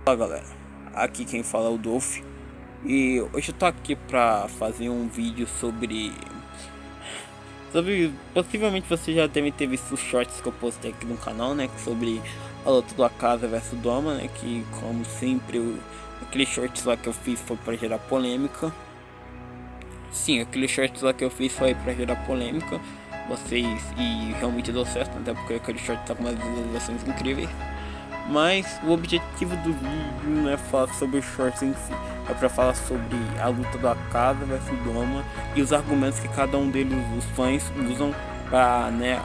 Fala galera, aqui quem fala é o Dolph e hoje eu tô aqui pra fazer um vídeo sobre possivelmente você já deve ter visto os shorts que eu postei aqui no canal, né, sobre a luta do Akaza versus Doma, né, que como sempre aqueles shorts lá que eu fiz foi pra gerar polêmica. Sim, aqueles shorts lá que eu fiz foi pra gerar polêmica, e realmente deu certo, até porque aquele short tá com umas visualizações incríveis. Mas o objetivo do vídeo não é falar sobre os shorts em si, é para falar sobre a luta do Akaza versus Doma e os argumentos que cada um deles, os fãs, usam para, né,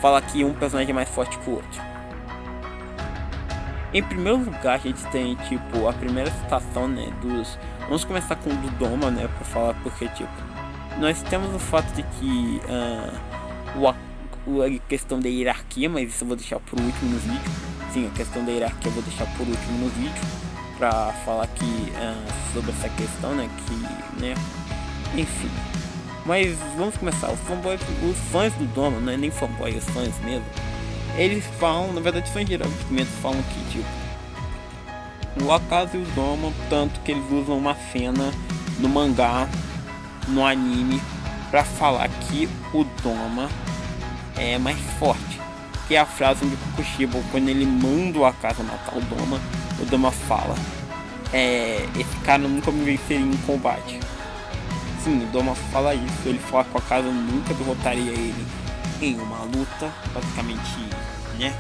falar que um personagem é mais forte que o outro. Em primeiro lugar, a gente tem tipo a primeira citação, né, dos. Vamos começar com o do Doma, né, para falar porque tipo nós temos o fato de que a questão da hierarquia, mas isso eu vou deixar por último no vídeo. Sim, a questão da hierarquia eu vou deixar por último no vídeo pra falar aqui sobre essa questão, né, que, né, enfim. Mas vamos começar. Os fãs do Doma, não é nem fanboy, os fãs mesmo, eles falam, na verdade fãs geral falam que tipo o Akaza e o Doma, tanto que eles usam uma cena no mangá, no anime, pra falar que o Doma é mais forte, que é a frase onde o Kokushibo, quando ele manda o Akaza matar o Doma fala: esse cara nunca me venceria em combate. Sim, o Doma fala isso, ele fala que o Akaza nunca derrotaria ele em uma luta, basicamente, né?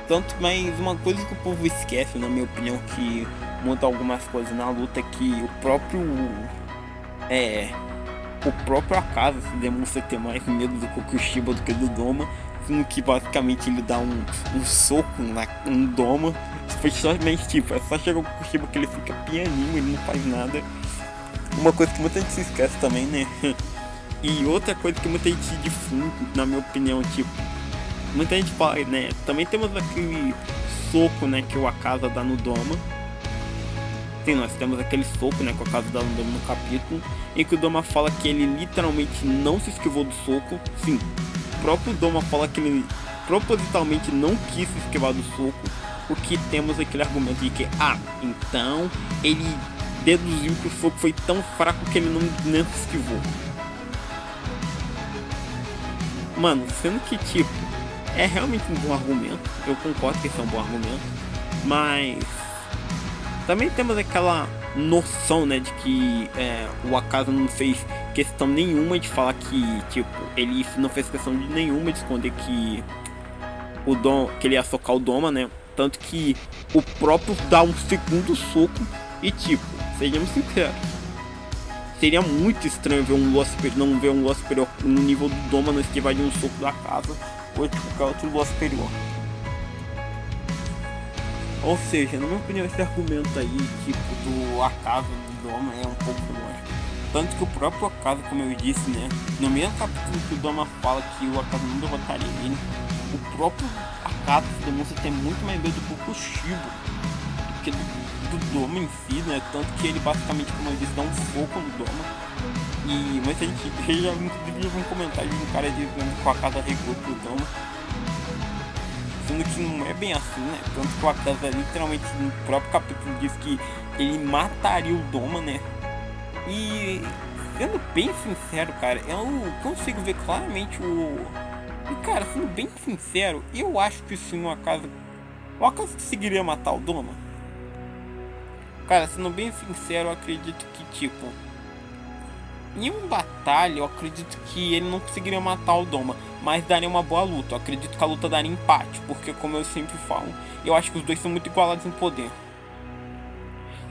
Tanto, mas uma coisa que o povo esquece, na minha opinião, que muda algumas coisas na luta, é que o próprio Akaza se demonstra ter mais medo do Kokushibo do que do Doma, sendo que basicamente ele dá um soco no Doma. Foi somente tipo, é só chegar o Kokushibo que ele fica pianinho, ele não faz nada. Uma coisa que muita gente se esquece também, né? E outra coisa que muita gente difunde, na minha opinião, tipo, muita gente fala, né? Também temos aquele soco, né, que o Akaza dá no Doma. Sim, nós temos aquele soco, né, que o Akaza dá no Doma no capítulo, em que o Doma fala que ele literalmente não se esquivou do soco. Sim, o próprio Doma fala que ele propositalmente não quis se esquivar do soco, porque temos aquele argumento de que, então ele deduziu que o soco foi tão fraco que ele não se esquivou. Mano, sendo que tipo, é realmente um bom argumento, eu concordo que esse é um bom argumento, mas também temos aquela noção, né, de que o Akaza não fez questão nenhuma de falar que, tipo, ele não fez questão de nenhuma de esconder que que ele ia socar o Doma, né, tanto que o próprio dá um segundo soco e, tipo, sejamos sinceros, seria muito estranho ver não ver um Lua superior no nível do Doma não esquivar de um soco da Akaza ou de qualquer outro Lua superior. Ou seja, na minha opinião, esse argumento aí, tipo, do Akaza do Doma é um pouco lógico. Tanto que o próprio Akaza, como eu disse, né, no mesmo capítulo que o Doma fala que o Akaza não derrotaria ele, o próprio Akaza demonstra ter muito mais medo do Kokushibo do que do Doma em si, né, tanto que ele basicamente, como eu disse, dá um foco no Doma. E muita gente já viu um comentário de um cara dizendo que o Akaza recuou pro Doma, sendo que não é bem assim, né? Tanto que o Akaza literalmente no próprio capítulo diz que ele mataria o Doma, né? E sendo bem sincero, cara, eu consigo ver claramente E cara, sendo bem sincero, eu acho que sim, o Akaza conseguiria matar o Doma. Cara, sendo bem sincero, eu acredito que tipo, em uma batalha, eu acredito que ele não conseguiria matar o Doma, mas daria uma boa luta. Eu acredito que a luta daria empate, porque como eu sempre falo, eu acho que os dois são muito igualados em poder.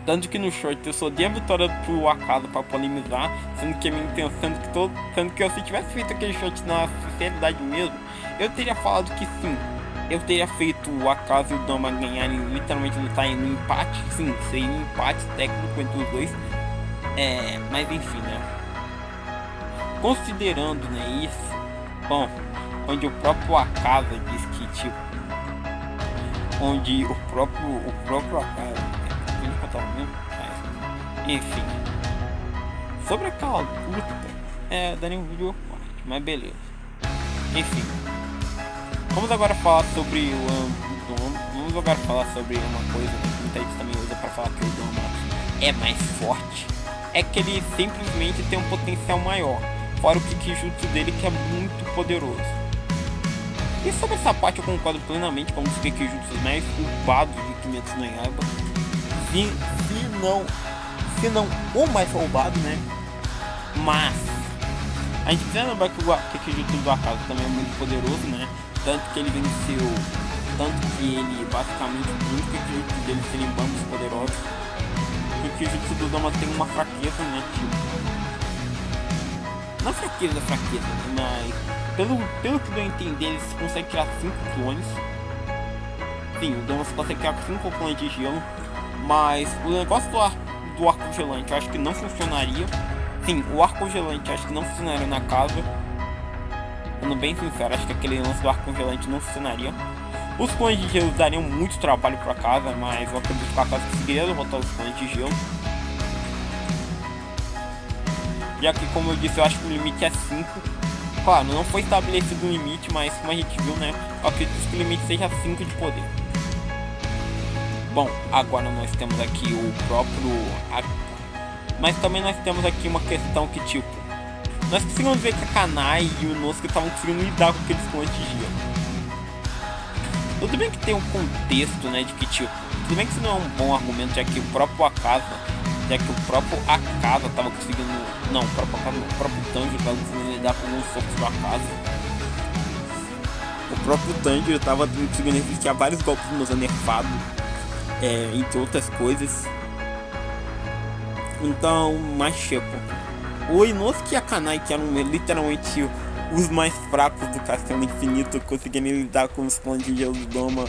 Tanto que no short eu só dei a vitória pro Akaza pra polemizar, sendo que a minha intenção, sendo que se eu tivesse feito aquele short na sinceridade mesmo, eu teria falado que sim, eu teria feito o Akaza e o Doma ganharem, literalmente lutarem no empate. Sim, seria um empate técnico entre os dois. Mas enfim, né? Considerando, né, isso, bom, onde o próprio Akaza diz que tipo, onde o próprio Akaza, enfim, sobre aquela luta, daria um vídeo forte, mas beleza. Enfim, vamos agora falar sobre o Doma. Vamos lugar falar sobre uma coisa que muita gente também usa pra falar que o Doma é mais forte, é que ele simplesmente tem um potencial maior, fora o Kikijutsu dele, que é muito poderoso. E sobre essa parte eu concordo plenamente com um dos Kikijutsus mais roubados de Kimetsu no Yaiba, se não o mais roubado, né? Mas a gente precisa lembrar que o Kikijutsu do Akaza também é muito poderoso, né? Tanto que ele venceu, tanto que ele basicamente o único Kikijutsu dele serem bandos poderosos. O Kikijutsu do Doma tem uma fraqueza, né? Tipo, não fraqueza, mas pelo que eu entendi, eles conseguem criar 5 clones. Sim, o Doma consegue criar 5 clones de gelo, mas o negócio do arco gelante eu acho que não funcionaria. Sim, o arco congelante acho que não funcionaria na casa. Sendo bem sincero, acho que aquele lance do arco congelante não funcionaria. Os clones de gelo dariam muito trabalho pra casa, mas eu acredito que a casa conseguiria derrotar os clones de gelo. Já que, como eu disse, eu acho que o limite é 5. Claro, não foi estabelecido um limite, mas como a gente viu, né, eu acredito que o limite seja 5 de poder. Bom, agora nós temos aqui o próprio... Mas também nós temos aqui uma questão que, tipo, nós conseguimos ver que a Kanai e o Inosuke estavam conseguindo lidar com aqueles clones de gelo. Tudo bem que tem um contexto, né, de que, tipo, tudo bem que isso não é um bom argumento, já que o próprio Akaza tava conseguindo... Não, o próprio Akaza não, o próprio Tanjiro tava conseguindo lidar com alguns socos do Akaza. O próprio Tanjiro tava conseguindo resistir a vários golpes do Noza nerfado, entre outras coisas. Então, mas tipo, o Inosuke e a Kanai, que eram literalmente os mais fracos do Castelo Infinito, conseguindo lidar com os clones de gelo do Doma.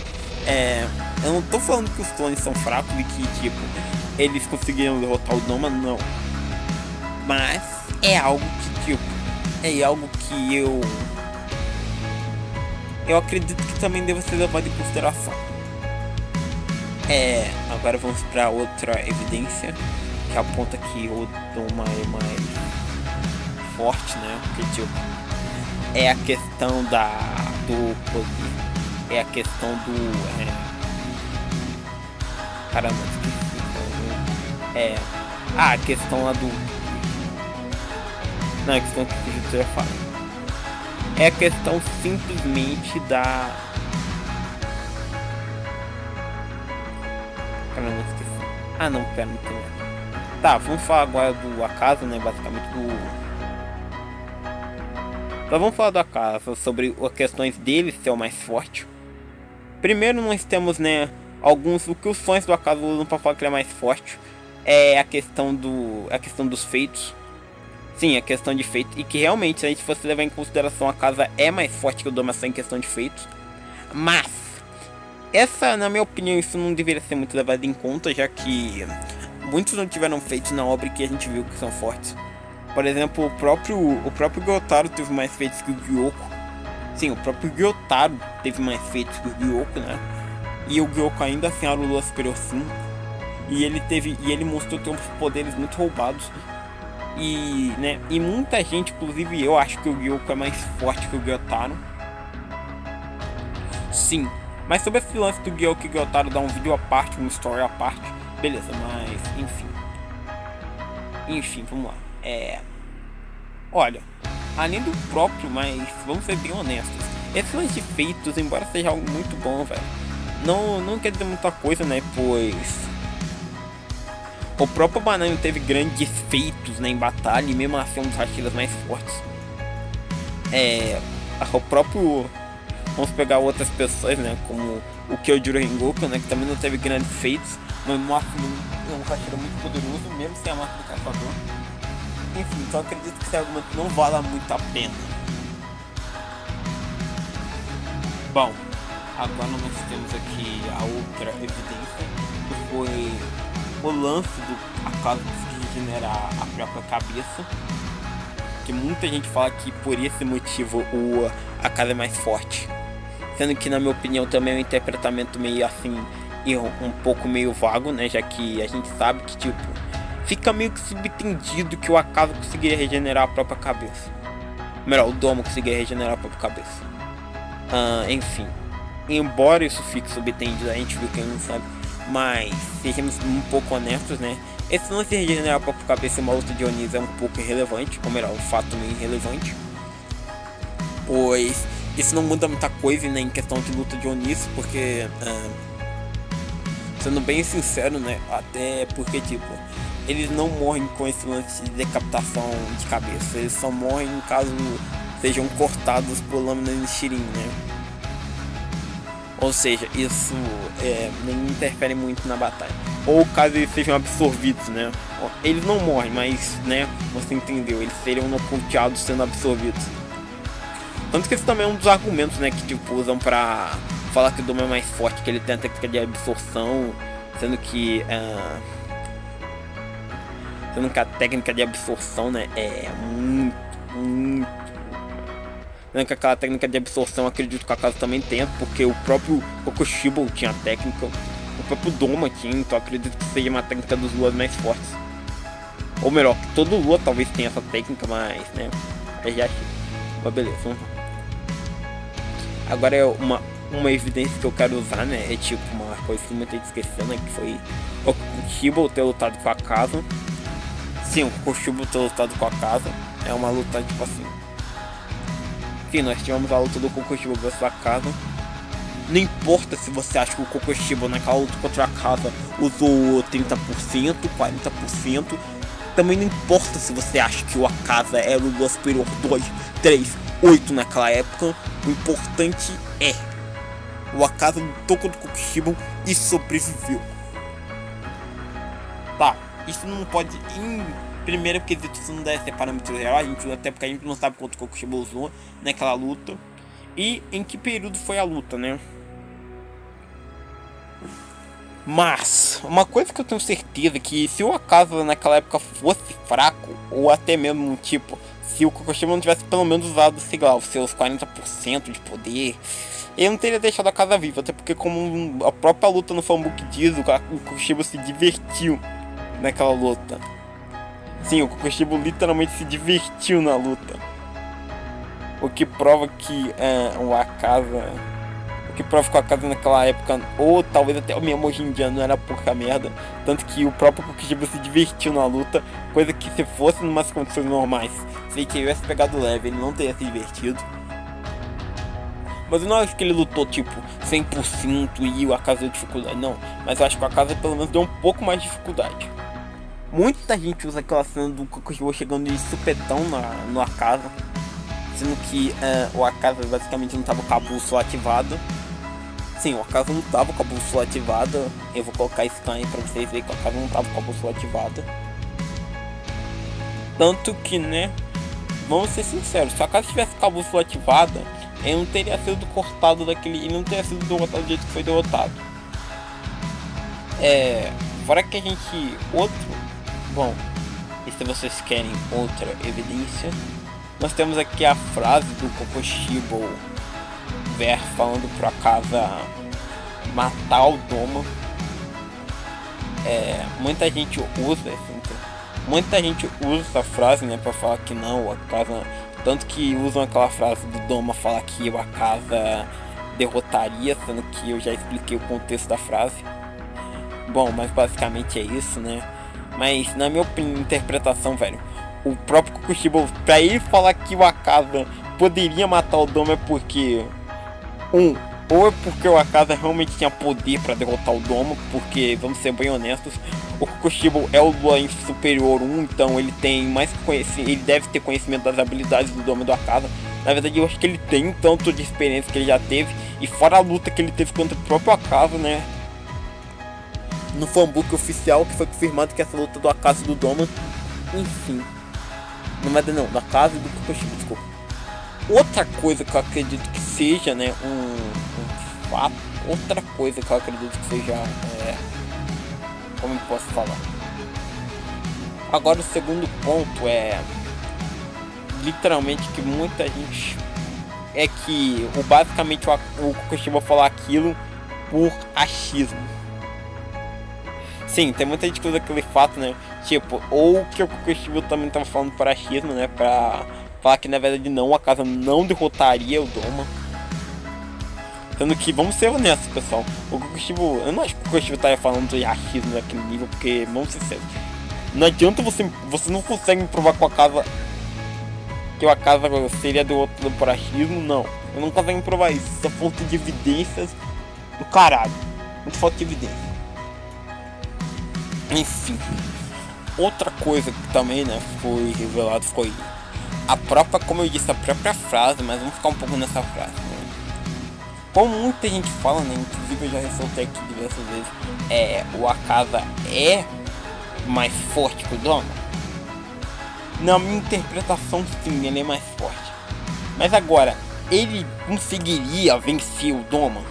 Eu não tô falando que os clones são fracos e que, tipo, eles conseguiram derrotar o Doma, não. Mas é algo que, tipo, é algo que eu acredito que também deve ser levado em consideração. Agora vamos para outra evidência que aponta que o Doma é mais forte, né? Porque, tipo, é a questão do poder, é a questão do... Caramba, esqueci. A questão lá do... Não, a questão que eu ia falar. É a questão simplesmente da... Caramba, esqueci. Ah, não, pera, não tem nada. Tá, vamos falar agora do Akaza, né, basicamente Então vamos falar do Akaza, sobre as questões dele ser o mais forte. Primeiro nós temos, né, o que os fãs do Akaza usam para falar que ele é mais forte. É a questão dos feitos. Sim, a questão de feito. E que realmente, se a gente fosse levar em consideração, a Akaza é mais forte que o Doma em questão de feitos. Mas na minha opinião, isso não deveria ser muito levado em conta, já que muitos não tiveram feitos na obra que a gente viu que são fortes. Por exemplo, o próprio Gyotaro teve mais feitos que o Gyoko. Sim, o próprio Gyotaro teve mais feitos que o Gyoko, né? E o Gyoko ainda assim era o Lua Superior 5. E ele mostrou ter uns poderes muito roubados. E, né, e muita gente, inclusive eu, acho que o Gyoko é mais forte que o Gyotaro. Sim, mas sobre esse lance do Gyoko e Gyotaro dar um vídeo à parte, uma story à parte, beleza, mas enfim, vamos lá. Olha, além do próprio, mas vamos ser bem honestos, esse lance de feitos, embora seja algo muito bom, velho, não quer dizer muita coisa, né, pois o próprio Banana teve grandes feitos, né, em batalha, e mesmo assim é um dos Hashiras mais fortes. O próprio... Vamos pegar outras pessoas, né, como o Kyojuro Rengoku, né, que também não teve grandes feitos, mas mostra um Hashira muito poderoso, mesmo sem a marca do caçador. Enfim, então acredito que esse argumento não vale muito a pena. Bom, agora nós temos aqui a outra evidência, que foi o lance do Akaza conseguir regenerar a própria cabeça. Que muita gente fala que por esse motivo o Akaza é mais forte. Sendo que, na minha opinião, também é um interpretamento meio assim, um pouco meio vago, né? Já que a gente sabe que, tipo, fica meio que subentendido que o Akaza conseguiria regenerar a própria cabeça. Melhor, o Doma conseguiria regenerar a própria cabeça. Enfim. embora isso fique subentendido, a gente viu que ele não sabe, mas sejamos um pouco honestos, né? Esse lance de regenerar a própria cabeça em uma luta de Onis é um pouco irrelevante, ou melhor, um fato meio irrelevante, pois isso não muda muita coisa, né, em questão de luta de Onis, porque sendo bem sincero, né, até porque tipo, eles não morrem com esse lance de decapitação de cabeça, eles só morrem caso sejam cortados por lâminas de Shirin, né? Ou seja, isso nem interfere muito na batalha. Ou caso eles sejam absorvidos, né? Eles não morrem, mas, né, você entendeu, eles seriam nocauteados sendo absorvidos. Tanto que esse também é um dos argumentos, né, que tipo, usam pra falar que o Doma é mais forte, que ele tem a técnica de absorção, sendo que a técnica de absorção, né, é muito. Sendo que aquela técnica de absorção, acredito que a casa também tem, porque o próprio Kokushibo tinha a técnica, o próprio Doma tinha, então acredito que seja uma técnica dos Luas mais fortes. Ou melhor, que todo Lua talvez tenha essa técnica, mas, né, é já mas beleza, vamos lá. Agora é uma evidência que eu quero usar, né, é tipo uma coisa que muita gente esqueceu, né, que foi o Kokushibo ter lutado com a casa. Sim, o Kokushibo ter lutado com a casa é uma luta tipo assim. Sim, nós tivemos a luta do Kokushibo versus a casa. Não importa se você acha que o Kokushibo naquela luta contra a casa usou 30%, 40%. Também não importa se você acha que o Akaza era o Lua Superior 2, 3, 8 naquela época. O importante é o Akaza lutou contra o Kokushibo e sobreviveu. Tá, isso não pode... Primeiro porque isso não deve ser parâmetro real, até porque a gente não sabe quanto o Kokushibo usou naquela luta. E em que período foi a luta, né? Mas, uma coisa que eu tenho certeza é que se o Akaza naquela época fosse fraco, ou até mesmo tipo, se o Kokushibo não tivesse pelo menos usado, sei lá, os seus 40% de poder, ele não teria deixado a casa viva, até porque como a própria luta no Fanbook diz, o Kokushibo se divertiu naquela luta. Sim, o Kokushibo literalmente se divertiu na luta. O que prova que o Akaza... O que prova que o Akaza naquela época, ou talvez até mesmo hoje em dia, não era pouca merda. Tanto que o próprio Kokushibo se divertiu na luta. Coisa que se fosse em umas condições normais, se ele tivesse pegado leve, ele não teria se divertido. Mas eu não acho que ele lutou tipo 100% e o Akaza deu dificuldade, não. Mas eu acho que o Akaza pelo menos deu um pouco mais de dificuldade. Muita gente usa aquela cena do Kokushibo chegando de supetão no Akaza, sendo que o Akaza basicamente não estava com a bússola ativada. Sim, o Akaza não estava com a bússola ativada. Eu vou colocar scan aí pra vocês verem que o Akaza não estava com a bússola ativada. Tanto que, né, vamos ser sinceros, se o Akaza tivesse com a bússola ativada, ele não teria sido cortado daquele... Ele não teria sido derrotado do jeito que foi derrotado. Fora que a gente... Bom, e se vocês querem outra evidência, nós temos aqui a frase do Kokushibo falando pro Akaza matar o Doma. Muita gente usa essa frase, né, pra falar que não, o Akaza... Tanto que usam aquela frase do Doma falar que o Akaza derrotaria, sendo que eu já expliquei o contexto da frase. Bom, mas basicamente é isso, né? Mas na minha interpretação, velho, o próprio Kokushibo, pra ele falar que o Akaza poderia matar o Doma é porque ou é porque o Akaza realmente tinha poder pra derrotar o Doma, porque, vamos ser bem honestos, o Kokushibo é o Lua Superior 1, então ele tem mais conhecimento, ele deve ter conhecimento das habilidades do Doma e do Akaza. Na verdade eu acho que ele tem tanto de experiência que ele já teve, e fora a luta que ele teve contra o próprio Akaza, né, no fanbook oficial, que foi confirmado que essa luta do Akaza e do Doma, enfim, não, do Akaza e do Kokushibo, desculpa. Outra coisa que eu acredito que seja, né, um fato, outra coisa que eu acredito que seja, como eu posso falar? Agora o segundo ponto é, literalmente, que muita gente, é que basicamente o Kokushibo falar aquilo por achismo. Sim, tem muita gente que usa aquele fato, né, tipo, ou que o Kokushibo também tava falando por achismo, né, pra falar que na verdade não, a casa não derrotaria o Doma. Sendo que, vamos ser honestos, pessoal, o Kokushibo, eu não acho que o Kokushibo estaria falando de achismo naquele nível, porque, vamos ser sérios, não adianta você não consegue me provar com a casa que a casa seria do outro por achismo, não. Eu não consigo me provar isso, isso é fonte de evidências do caralho, muito falta de evidência. Enfim, outra coisa que também, né, foi revelado foi a própria, como eu disse, a própria frase, mas vamos ficar um pouco nessa frase, né? Como muita gente fala, né, inclusive eu já ressaltei aqui diversas vezes, o Akaza é mais forte que o Doma. Na minha interpretação, sim, ele é mais forte. Mas agora, ele conseguiria vencer o Doma?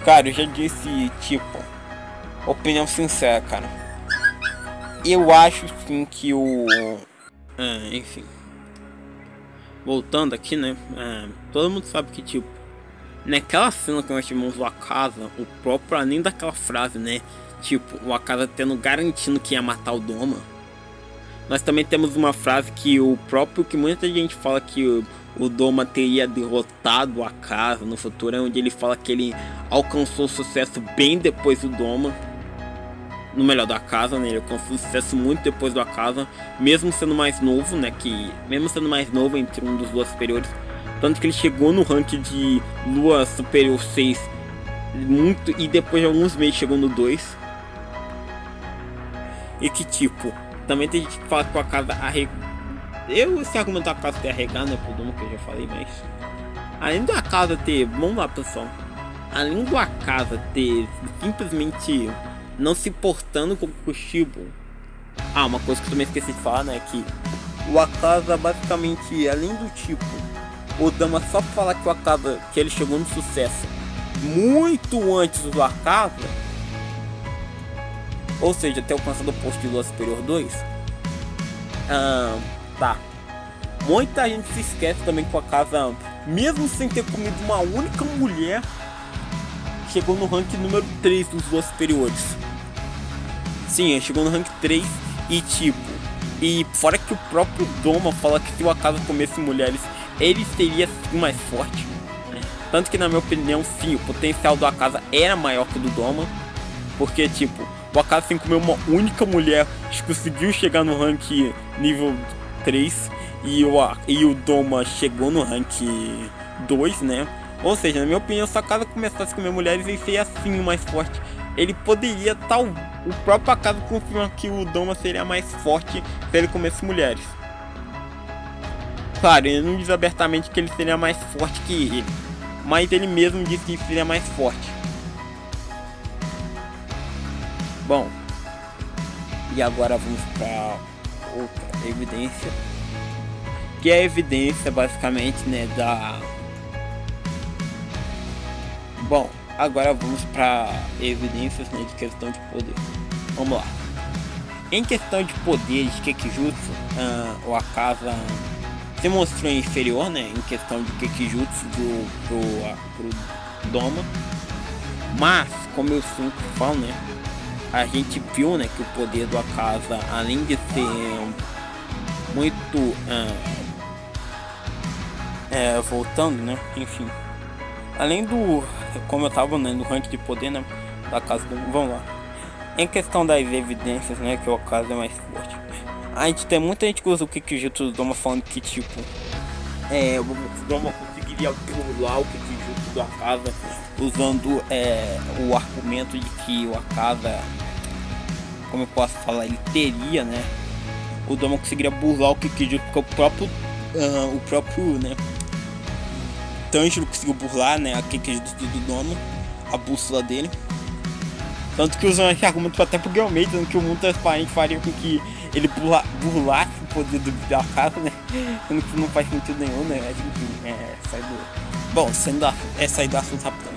Cara, eu já disse, tipo, opinião sincera, cara. Eu acho sim que o... enfim. Voltando aqui, né? Todo mundo sabe que, tipo, naquela cena que nós tivemos o Akaza, o próprio, além daquela frase, né? Tipo, o Akaza tendo garantindo que ia matar o Doma. Nós também temos uma frase que o próprio, que muita gente fala que o Doma teria derrotado o Akaza no futuro, onde ele fala que ele alcançou sucesso bem depois do Doma. No melhor da casa, né? Ele alcançou sucesso muito depois do Akaza, mesmo sendo mais novo, né? Mesmo sendo mais novo entre um dos Luas superiores. Tanto que ele chegou no ranking de Lua Superior 6 muito, e depois de alguns meses chegou no 2. E que tipo, também tem gente que fala que o Akaza esse argumento do Akaza ter arregado, né? Pro Doma, que eu já falei, mas além do Akaza ter, vamos lá, pessoal, além do Akaza ter simplesmente não se importando com o Kokushibo. Uma coisa que eu também esqueci de falar, né, que o Akaza basicamente, além do tipo, o Dama só falar que o Akaza, que ele chegou no sucesso muito antes do Akaza, ou seja, até alcançado o posto de Lua Superior 2, tá. Muita gente se esquece também que o Akaza, mesmo sem ter comido uma única mulher, chegou no rank número 3 dos Luas superiores. Sim, ele chegou no rank 3 e tipo, e fora que o próprio Doma fala que se o Akaza comesse mulheres, ele seria sim mais forte. Tanto que, na minha opinião, sim, o potencial do Akaza era maior que o do Doma, porque tipo, o Akaza sem comer uma única mulher conseguiu chegar no rank nível 3 e o Doma chegou no rank 2, né? Ou seja, na minha opinião, se o Akaza começasse a comer mulheres, ele seria assim mais forte. Ele poderia, o próprio Akaza confirma que o Doma seria mais forte se ele comesse mulheres. Claro, ele não diz abertamente que ele seria mais forte que ele, mas ele mesmo disse que seria mais forte. Bom, e agora vamos para outra evidência, que é a evidência basicamente, né, Bom, agora vamos para evidências, né, de questão de poder. Vamos lá. Em questão de poderes de Kekijutsu, o Akaza se mostrou inferior, né, em questão de Kekijutsu pro Doma. Mas, como eu sempre falo, né, a gente viu, né, que o poder do Akaza, além de ser muito voltando, né, enfim, além do, como eu tava, né, no ranking de poder, né, da casa do... Vamos lá. Em questão das evidências, né, que o Akaza é mais forte. A gente tem muita gente que usa o Kekijutsu do Doma falando que, tipo, o Doma conseguiria pular o Kekijutsu do Akaza usando o argumento de que o Akaza, como eu posso falar, ele teria, né, o Doma conseguiria burlar o Kekijutsu, porque o próprio, né, Tanjiro conseguiu burlar, né, a Kekijutsu do Doma, a bússola dele. Tanto que usam esse argumento até pro Guilherme, dizendo que o mundo transparente faria com que ele burlasse o poder do Akaza, né, sendo que não faz sentido nenhum, né, mas enfim, sai do... Bom, sair do assunto rapidão.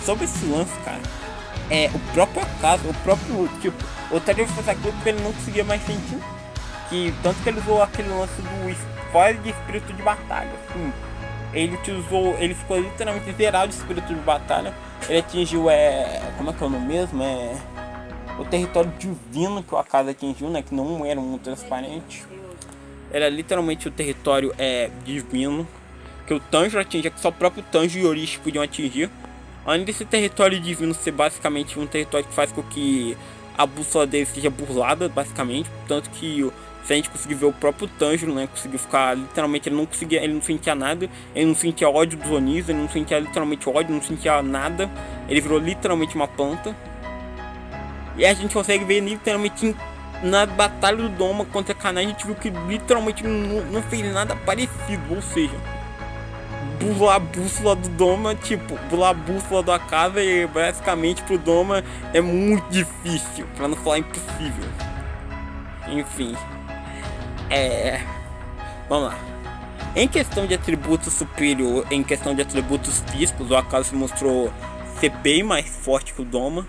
Sobre esse lance, cara, o próprio Akaza, tipo, o Tanjiro fez aquilo porque ele não conseguia mais sentir, que tanto que ele usou aquele lance do spoiler de espírito de batalha, assim. Ele ficou literalmente zerado de espírito de batalha. Ele atingiu, como é que é o nome mesmo? O território divino que o Akaza atingiu, né? Que não era muito transparente. Era literalmente o território divino. que o Tanjiro atingia, que só o próprio Tanjiro e Orishi podiam atingir. Além desse território divino ser basicamente um território que faz com que a bússola dele seja burlada, basicamente. Tanto que, se a gente conseguir ver o próprio Tanjiro, né, conseguiu ficar, literalmente, ele não sentia nada. Ele não sentia ódio dos Onis, ele não sentia literalmente ódio, não sentia nada. Ele virou literalmente uma planta. E a gente consegue ver literalmente na batalha do Doma contra Kanai, a gente viu que literalmente não fez nada parecido, ou seja, burlar a bússola do Doma, tipo, burlar a bússola do Akaza, e basicamente pro Doma é muito difícil, pra não falar impossível. Enfim, vamos lá. Em questão de atributos superior, em questão de atributos físicos, o Akaza se mostrou ser bem mais forte que o Doma.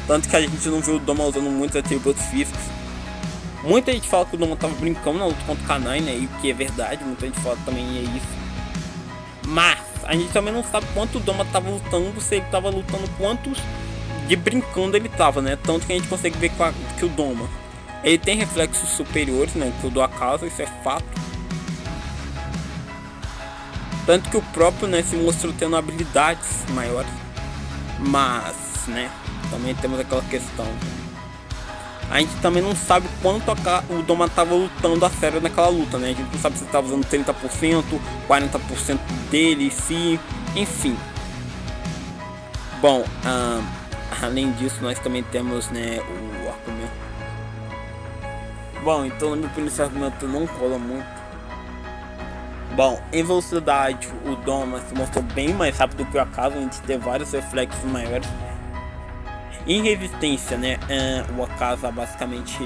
Tanto que a gente não viu o Doma usando muitos atributos físicos. Muita gente fala que o Doma tava brincando na luta contra o Kanai, né? E que é verdade, muita gente fala também é isso. Mas a gente também não sabe quanto o Doma tava lutando, se ele tava lutando, quantos de brincando ele tava, né? Tanto que a gente consegue ver que o Doma, ele tem reflexos superiores, né? Que o do Akaza, isso é fato. Tanto que o próprio, né, se mostrou tendo habilidades maiores. Mas, né, também temos aquela questão. A gente também não sabe quanto o Doma tava lutando a sério naquela luta, né? A gente não sabe se ele tava usando 30%, 40% dele, se... enfim. Bom, além disso, nós também temos, né, o argumento. Bom, então na minha opinião esse argumento não cola muito. Bom, em velocidade o Doma se mostrou bem mais rápido que o Akaza, a gente teve vários reflexos maiores. Em resistência, né, o Akaza basicamente,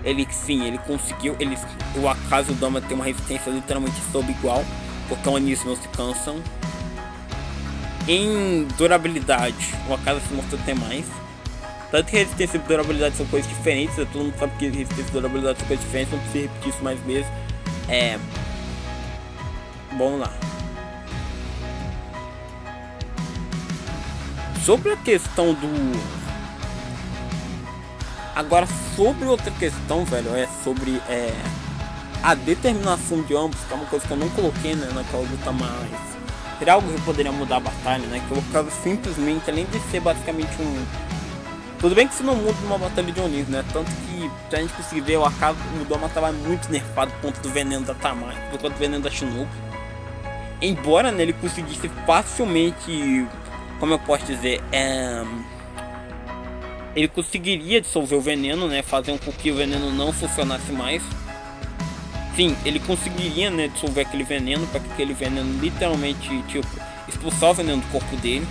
ele conseguiu, o Akaza e o Doma tem uma resistência literalmente sobre igual, porque o Onis não se cansam. Em durabilidade, o Akaza se mostrou ter mais. Tanto que resistência e durabilidade são coisas diferentes, todo mundo sabe que resistência e durabilidade são coisas diferentes, não precisa repetir isso mais vezes. Vamos lá. Sobre a questão do... Agora, sobre outra questão, velho, sobre a determinação de ambos, que é uma coisa que eu não coloquei, né, naquela luta, mas seria algo que poderia mudar a batalha, né? Que o Akaza simplesmente, além de ser basicamente um... Tudo bem que isso não muda numa batalha de Onis, né? Tanto que, pra gente conseguir ver, o Akaza, o Doma tava muito nerfado por conta do veneno da Tamayo, por conta do veneno da Shinobu. Embora, né, ele conseguisse facilmente... Como eu posso dizer, ele conseguiria dissolver o veneno, né, fazendo com que o veneno não funcionasse mais. Sim, ele conseguiria, né, dissolver aquele veneno, para que aquele veneno literalmente, tipo, expulsar o veneno do corpo dele,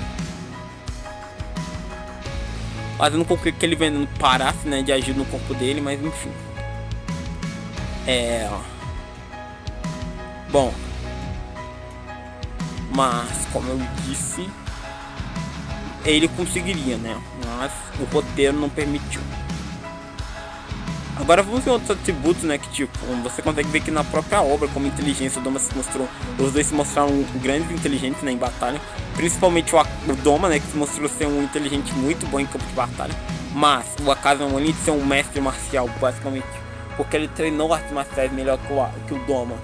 fazendo com que aquele veneno parasse, né, de agir no corpo dele, mas enfim. Bom, mas como eu disse, ele conseguiria, né? Mas o roteiro não permitiu. Agora vamos ver outros atributos, né? Que tipo, você consegue ver que na própria obra, como inteligência, o Doma se mostrou... Os dois se mostraram grandes inteligentes, né, em batalha. Principalmente o Doma, né? Que se mostrou ser um inteligente muito bom em campo de batalha. Mas o Akaza, além de ser um mestre marcial, basicamente, porque ele treinou artes marciais melhor que o Doma.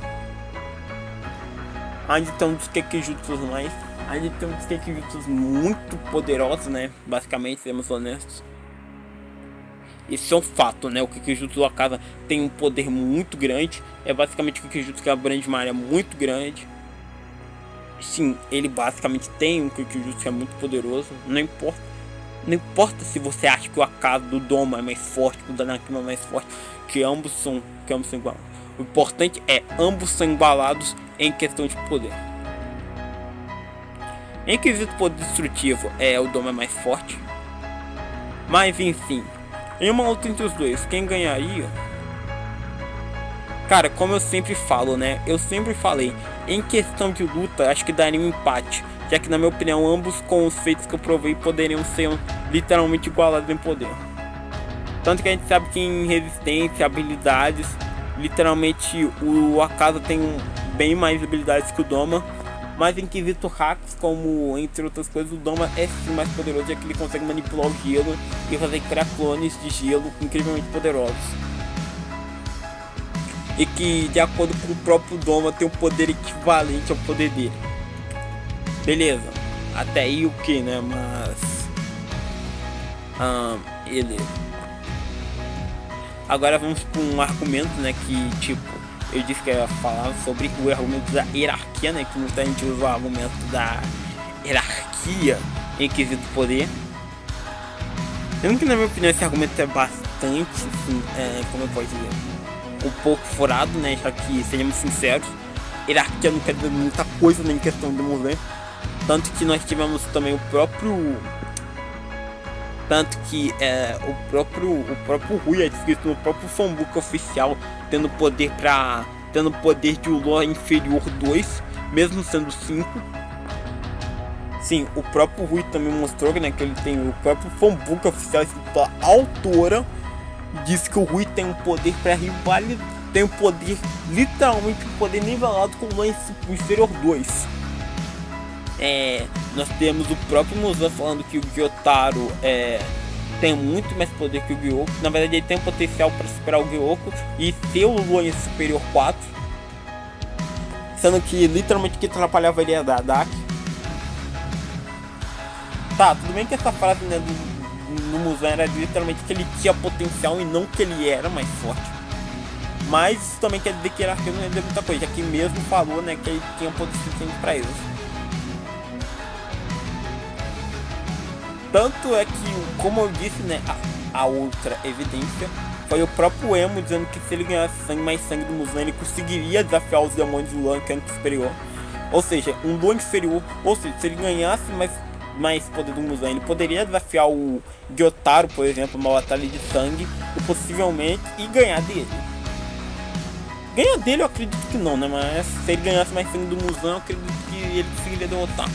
Ainda tem um dos Kekijutsus mais... A gente tem uns Kekijutsus muito poderosos, né? Basicamente, seremos honestos. Isso é um fato, né? O Kekijutsu do Akaza tem um poder muito grande. É basicamente o Kekijutsu que abrange uma área muito grande. Sim, ele basicamente tem um Kekijutsu que é muito poderoso. Não importa se você acha que o Akaza do Doma é mais forte, que o Danakima é mais forte, que ambos são iguais. O importante é ambos são igualados em questão de poder. Em quesito poder destrutivo, o Doma é mais forte. Mas enfim, em uma luta entre os dois, quem ganharia? Cara, como eu sempre falo, né? Eu sempre falei, em questão de luta, acho que daria um empate. Já que na minha opinião, ambos conceitos que eu provei poderiam ser literalmente igualados em poder. Tanto que a gente sabe que em resistência, habilidades, literalmente o Akaza tem bem mais habilidades que o Doma. Mas em quesito hacks, como entre outras coisas, o Doma é sim mais poderoso, já que ele consegue manipular o gelo e fazer criar clones de gelo incrivelmente poderosos. e que, de acordo com o próprio Doma, tem um poder equivalente ao poder dele. Beleza, até aí o que, né? Mas beleza. Agora vamos para um argumento, né? Que tipo, eu disse que eu ia falar sobre o argumento da hierarquia, né? Que muita gente usa o argumento da hierarquia em quesito poder. Sendo que, na minha opinião, esse argumento é bastante, assim, como eu posso dizer, um pouco furado, né? Já que, sejamos sinceros, hierarquia não quer dizer muita coisa nem questão de mover. Tanto que nós tivemos também o próprio Rui é descrito no próprio fanbook oficial, tendo poder de Ulua inferior 2, mesmo sendo 5. Sim, o próprio Rui também mostrou, né, que ele tem o próprio fanbook oficial escrito pela autora, diz que o Rui tem um poder para rivalidade, tem um poder, literalmente um poder nivelado com o Ulua inferior 2. Nós temos o próprio Muzan falando que o Gyotaro tem muito mais poder que o Gyoko. Na verdade, ele tem um potencial para superar o Gyoko e ser o Ulua em superior 4. Sendo que literalmente o que atrapalhava ele é da Daki. Tá, tudo bem que essa frase, né, no Muzan era literalmente que ele tinha potencial e não que ele era mais forte. Mas isso também quer dizer que ele não ia dizer muita coisa, já que mesmo falou, né, que ele tinha poder suficiente para isso. Tanto é que, como eu disse, né, a outra evidência foi o próprio Emo dizendo que se ele ganhasse mais sangue do Muzan, ele conseguiria desafiar os demônios do Luan, que é superior. Ou seja, um Luan inferior, ou seja, se ele ganhasse mais poder do Muzan, ele poderia desafiar o Gyotaro, por exemplo, uma batalha de sangue, e possivelmente, e ganhar dele. Ganhar dele eu acredito que não, né, mas se ele ganhasse mais sangue do Muzan, eu acredito que ele conseguiria derrotar.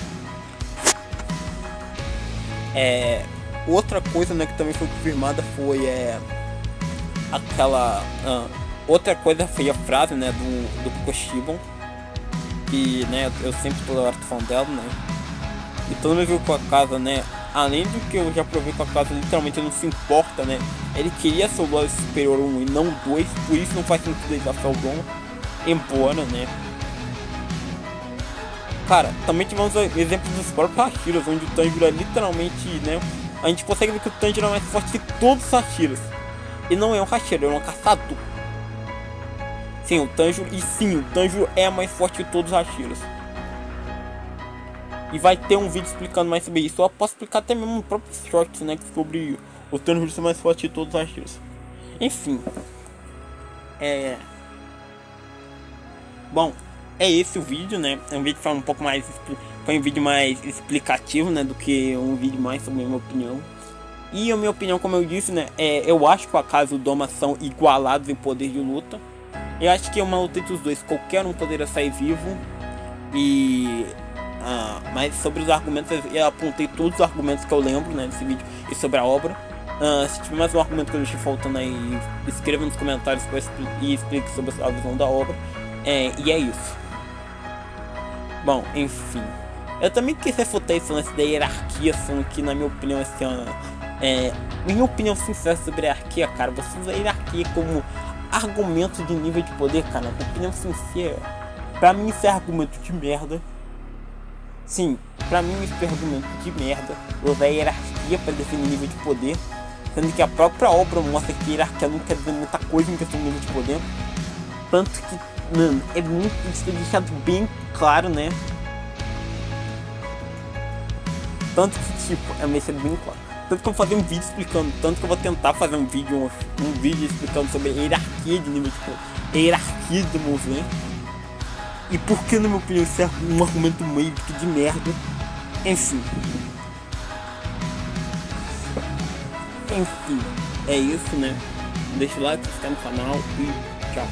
Outra coisa, né, que também foi confirmada foi outra coisa foi a frase, né, do Koshibon, que, né, eu sempre tô falando dela, né, e todo mundo viu com a casa, né, além do que eu já provei com a casa, literalmente não se importa, né, ele queria ser o Lua superior 1 e não 2, por isso não faz sentido ele desafiar o Doma, embora, né. Cara, também tivemos exemplos dos próprios Hashiras, onde o Tanjiro é literalmente, né, a gente consegue ver que o Tanjiro é mais forte que todos os Hashiras. E não é um Hashira, é um caçador. Sim, o Tanjiro é mais forte que todos os Hashiras. E vai ter um vídeo explicando mais sobre isso. Eu posso explicar até mesmo no próprio shorts, né, sobre o Tanjiro ser mais forte que todos os Hashiras. Enfim. Bom, é esse o vídeo, né? É um vídeo que foi um pouco mais... Foi um vídeo mais explicativo, né? Do que um vídeo mais sobre a minha opinião. E a minha opinião, como eu disse, né? Eu acho que o Akaza e o Doma são igualados em poder de luta. Eu acho que é uma luta entre os dois. Qualquer um poderia sair vivo. Mas sobre os argumentos, eu apontei todos os argumentos que eu lembro, né? Desse vídeo e sobre a obra. Se tiver mais um argumento que eu deixei faltando aí, escreva nos comentários e explique sobre a visão da obra. E é isso. Bom, enfim. Eu também quis refutar esse lance da hierarquia, sendo que, na minha opinião, minha opinião sincera sobre a hierarquia, cara, você usa a hierarquia como argumento de nível de poder, cara. Minha opinião sincera, pra mim isso é argumento de merda. Sim, pra mim isso é argumento de merda. Usar a hierarquia pra definir nível de poder, sendo que a própria obra mostra que a hierarquia não quer dizer muita coisa em questão de nível de poder. Tanto que, mano, é muito isso deixado bem claro, né? Tanto que, tipo, é deixado bem claro. Tanto que eu vou fazer um vídeo explicando, tanto que eu vou tentar fazer um vídeo explicando sobre a hierarquia de nível de poder, a hierarquia de movimento. E por que, na minha opinião, isso é um argumento meio que de merda. Enfim, é isso, né? Deixa o like, se inscreve no canal e tchau.